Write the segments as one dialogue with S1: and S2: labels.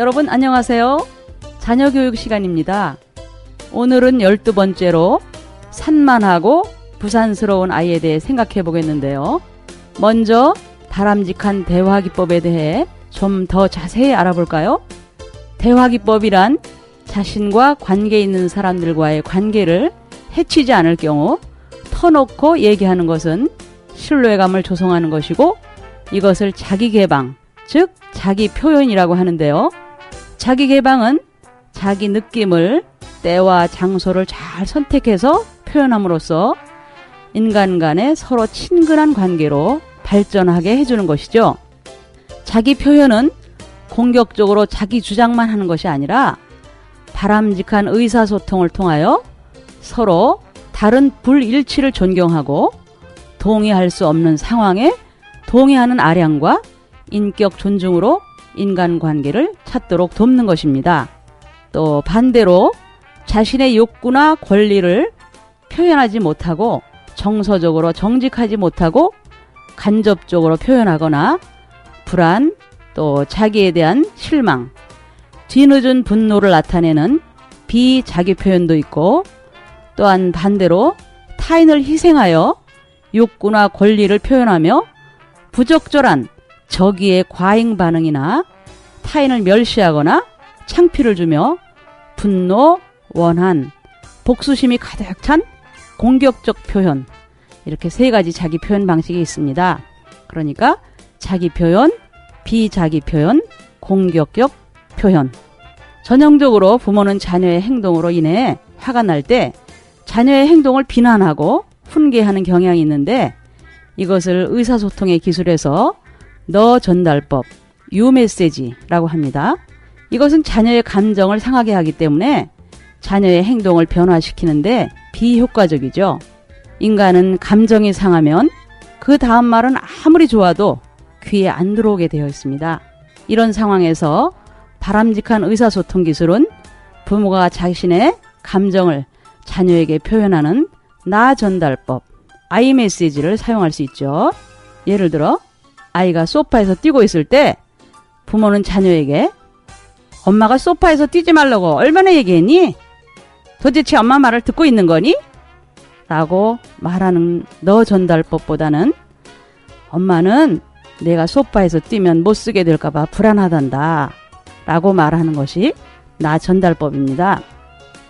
S1: 여러분 안녕하세요. 자녀교육 시간입니다. 오늘은 12번째로 산만하고 부산스러운 아이에 대해 생각해 보겠는데요. 먼저 바람직한 대화기법에 대해 좀 더 자세히 알아볼까요? 대화기법이란 자신과 관계 있는 사람들과의 관계를 해치지 않을 경우 터놓고 얘기하는 것은 신뢰감을 조성하는 것이고, 이것을 자기개방, 즉 자기 표현이라고 하는데요. 자기 개방은 자기 느낌을 때와 장소를 잘 선택해서 표현함으로써 인간 간의 서로 친근한 관계로 발전하게 해주는 것이죠. 자기 표현은 공격적으로 자기 주장만 하는 것이 아니라 바람직한 의사소통을 통하여 서로 다른 불일치를 존경하고 동의할 수 없는 상황에 동의하는 아량과 인격 존중으로 인간관계를 찾도록 돕는 것입니다. 또 반대로 자신의 욕구나 권리를 표현하지 못하고 정서적으로 정직하지 못하고 간접적으로 표현하거나 불안, 또 자기에 대한 실망, 뒤늦은 분노를 나타내는 비자기 표현도 있고, 또한 반대로 타인을 희생하여 욕구나 권리를 표현하며 부적절한 저기의 과잉 반응이나 타인을 멸시하거나 창피를 주며 분노, 원한, 복수심이 가득 찬 공격적 표현, 이렇게 세 가지 자기 표현 방식이 있습니다. 그러니까 자기 표현, 비자기 표현, 공격적 표현. 전형적으로 부모는 자녀의 행동으로 인해 화가 날 때 자녀의 행동을 비난하고 훈계하는 경향이 있는데, 이것을 의사소통의 기술에서 너 전달법, 유메시지라고 합니다. 이것은 자녀의 감정을 상하게 하기 때문에 자녀의 행동을 변화시키는데 비효과적이죠. 인간은 감정이 상하면 그 다음 말은 아무리 좋아도 귀에 안 들어오게 되어 있습니다. 이런 상황에서 바람직한 의사소통 기술은 부모가 자신의 감정을 자녀에게 표현하는 나 전달법, 아이메시지를 사용할 수 있죠. 예를 들어 아이가 소파에서 뛰고 있을 때 부모는 자녀에게 엄마가 소파에서 뛰지 말라고 얼마나 얘기했니? 도대체 엄마 말을 듣고 있는 거니? 라고 말하는 너 전달법보다는 엄마는 내가 소파에서 뛰면 못 쓰게 될까봐 불안하단다 라고 말하는 것이 나 전달법입니다.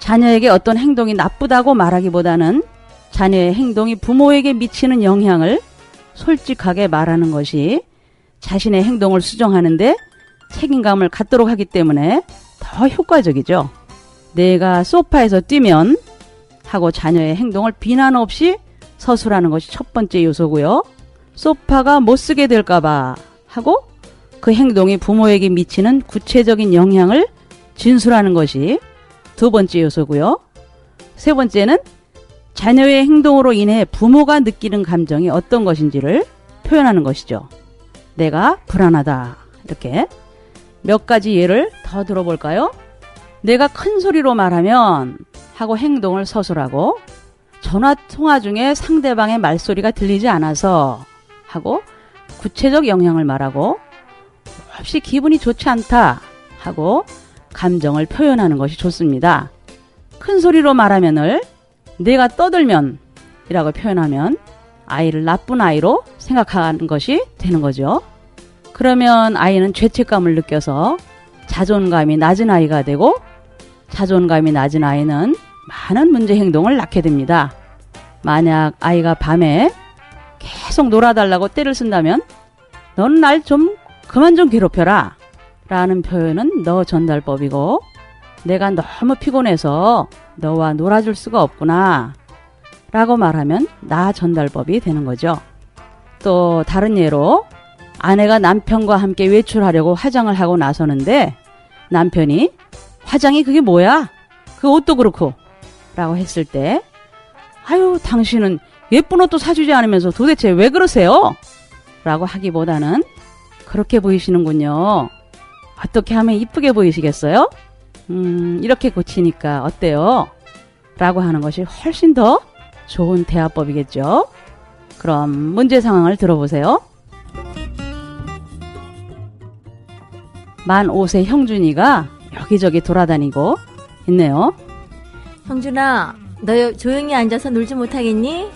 S1: 자녀에게 어떤 행동이 나쁘다고 말하기보다는 자녀의 행동이 부모에게 미치는 영향을 솔직하게 말하는 것이 자신의 행동을 수정하는데 책임감을 갖도록 하기 때문에 더 효과적이죠. 내가 소파에서 뛰면 하고 자녀의 행동을 비난 없이 서술하는 것이 첫 번째 요소고요. 소파가 못 쓰게 될까봐 하고 그 행동이 부모에게 미치는 구체적인 영향을 진술하는 것이 두 번째 요소고요. 세 번째는 자녀의 행동으로 인해 부모가 느끼는 감정이 어떤 것인지를 표현하는 것이죠. 내가 불안하다. 이렇게 몇 가지 예를 더 들어볼까요? 내가 큰 소리로 말하면 하고 행동을 서술하고, 전화통화 중에 상대방의 말소리가 들리지 않아서 하고 구체적 영향을 말하고, 몹시 기분이 좋지 않다 하고 감정을 표현하는 것이 좋습니다. 큰 소리로 말하면을 내가 떠들면 이라고 표현하면 아이를 나쁜 아이로 생각하는 것이 되는 거죠. 그러면 아이는 죄책감을 느껴서 자존감이 낮은 아이가 되고, 자존감이 낮은 아이는 많은 문제 행동을 낳게 됩니다. 만약 아이가 밤에 계속 놀아달라고 떼를 쓴다면 너는 날 좀 그만 좀 괴롭혀라 라는 표현은 너 전달법이고, 내가 너무 피곤해서 너와 놀아줄 수가 없구나 라고 말하면 나 전달법이 되는 거죠. 또 다른 예로 아내가 남편과 함께 외출하려고 화장을 하고 나서는데 남편이 화장이 그게 뭐야? 그 옷도 그렇고 라고 했을 때, 아유 당신은 예쁜 옷도 사주지 않으면서 도대체 왜 그러세요? 라고 하기보다는 그렇게 보이시는군요. 어떻게 하면 이쁘게 보이시겠어요? 이렇게 고치니까 어때요? 라고 하는 것이 훨씬 더 좋은 대화법이겠죠. 그럼 문제 상황을 들어보세요. 만 5세 형준이가 여기저기 돌아다니고 있네요.
S2: 형준아, 너 조용히 앉아서 놀지 못하겠니?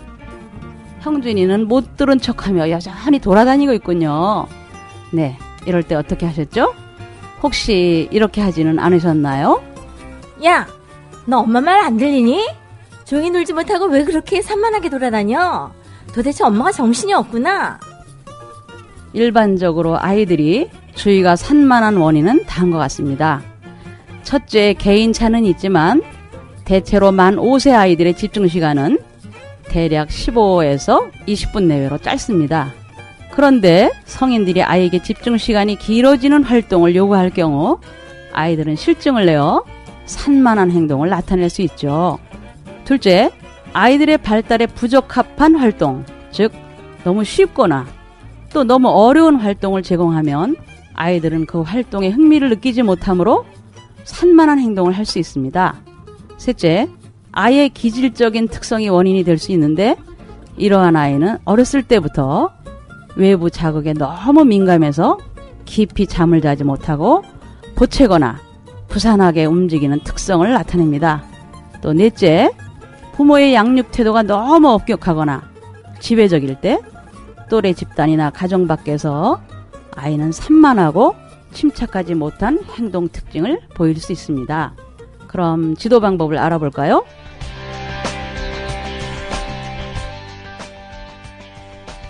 S1: 형준이는 못 들은 척하며 여전히 돌아다니고 있군요. 네, 이럴 때 어떻게 하셨죠? 혹시 이렇게 하지는 않으셨나요?
S2: 야, 너 엄마 말 안 들리니? 조용히 놀지 못하고 왜 그렇게 산만하게 돌아다녀? 도대체 엄마가 정신이 없구나.
S1: 일반적으로 아이들이 주의가 산만한 원인은 다음과 같습니다. 첫째, 개인차는 있지만 대체로 만 5세 아이들의 집중시간은 대략 15에서 20분 내외로 짧습니다. 그런데 성인들이 아이에게 집중시간이 길어지는 활동을 요구할 경우 아이들은 실증을 내어 산만한 행동을 나타낼 수 있죠. 둘째, 아이들의 발달에 부적합한 활동, 즉 너무 쉽거나 또 너무 어려운 활동을 제공하면 아이들은 그 활동에 흥미를 느끼지 못하므로 산만한 행동을 할 수 있습니다. 셋째, 아이의 기질적인 특성이 원인이 될 수 있는데 이러한 아이는 어렸을 때부터 외부 자극에 너무 민감해서 깊이 잠을 자지 못하고 보채거나 부산하게 움직이는 특성을 나타냅니다. 또 넷째, 부모의 양육 태도가 너무 엄격하거나 지배적일 때 또래 집단이나 가정 밖에서 아이는 산만하고 침착하지 못한 행동 특징을 보일 수 있습니다. 그럼 지도 방법을 알아볼까요?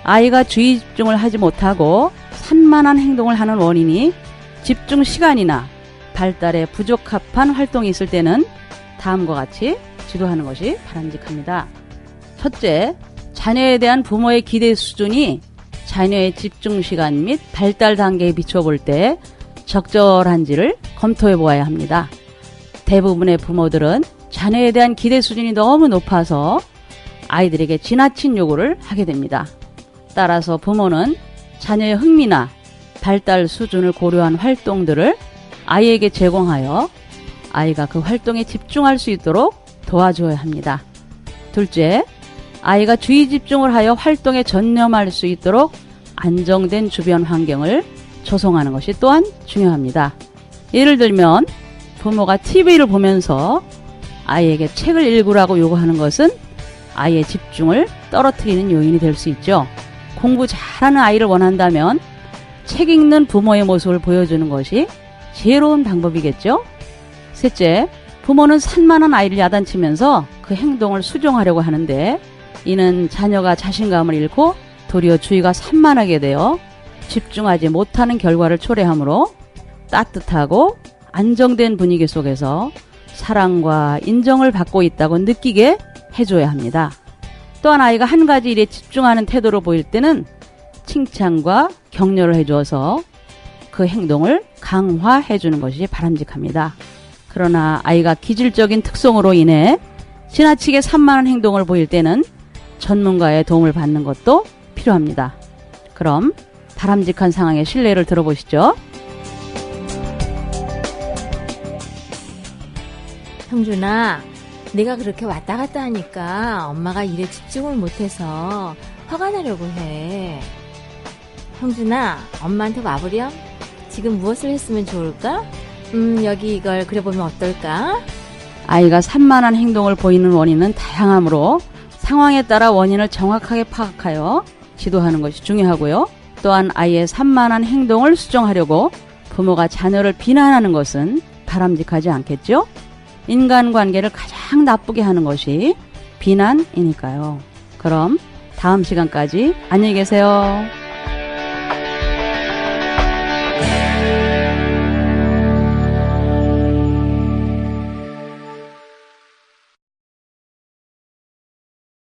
S1: 아이가 주의 집중을 하지 못하고 산만한 행동을 하는 원인이 집중 시간이나 발달에 부적합한 활동이 있을 때는 다음과 같이 지도하는 것이 바람직합니다. 첫째, 자녀에 대한 부모의 기대 수준이 자녀의 집중 시간 및 발달 단계에 비춰볼 때 적절한지를 검토해 보아야 합니다. 대부분의 부모들은 자녀에 대한 기대 수준이 너무 높아서 아이들에게 지나친 요구를 하게 됩니다. 따라서 부모는 자녀의 흥미나 발달 수준을 고려한 활동들을 아이에게 제공하여 아이가 그 활동에 집중할 수 있도록 도와줘야 합니다. 둘째, 아이가 주의 집중을 하여 활동에 전념할 수 있도록 안정된 주변 환경을 조성하는 것이 또한 중요합니다. 예를 들면 부모가 TV를 보면서 아이에게 책을 읽으라고 요구하는 것은 아이의 집중을 떨어뜨리는 요인이 될 수 있죠. 공부 잘하는 아이를 원한다면 책 읽는 부모의 모습을 보여주는 것이 지혜로운 방법이겠죠. 셋째, 부모는 산만한 아이를 야단치면서 그 행동을 수정하려고 하는데 이는 자녀가 자신감을 잃고 도리어 주의가 산만하게 되어 집중하지 못하는 결과를 초래하므로 따뜻하고 안정된 분위기 속에서 사랑과 인정을 받고 있다고 느끼게 해줘야 합니다. 또한 아이가 한 가지 일에 집중하는 태도로 보일 때는 칭찬과 격려를 해줘서 그 행동을 강화해주는 것이 바람직합니다. 그러나 아이가 기질적인 특성으로 인해 지나치게 산만한 행동을 보일 때는 전문가의 도움을 받는 것도 필요합니다. 그럼 바람직한 상황의 실례를 들어보시죠.
S2: 형준아, 내가 그렇게 왔다 갔다 하니까 엄마가 일에 집중을 못해서 화가 나려고 해. 형준아, 엄마한테 와보렴? 지금 무엇을 했으면 좋을까? 여기 이걸 그려보면 어떨까?
S1: 아이가 산만한 행동을 보이는 원인은 다양하므로 상황에 따라 원인을 정확하게 파악하여 지도하는 것이 중요하고요. 또한 아이의 산만한 행동을 수정하려고 부모가 자녀를 비난하는 것은 바람직하지 않겠죠? 인간관계를 가장 나쁘게 하는 것이 비난이니까요. 그럼 다음 시간까지 안녕히 계세요.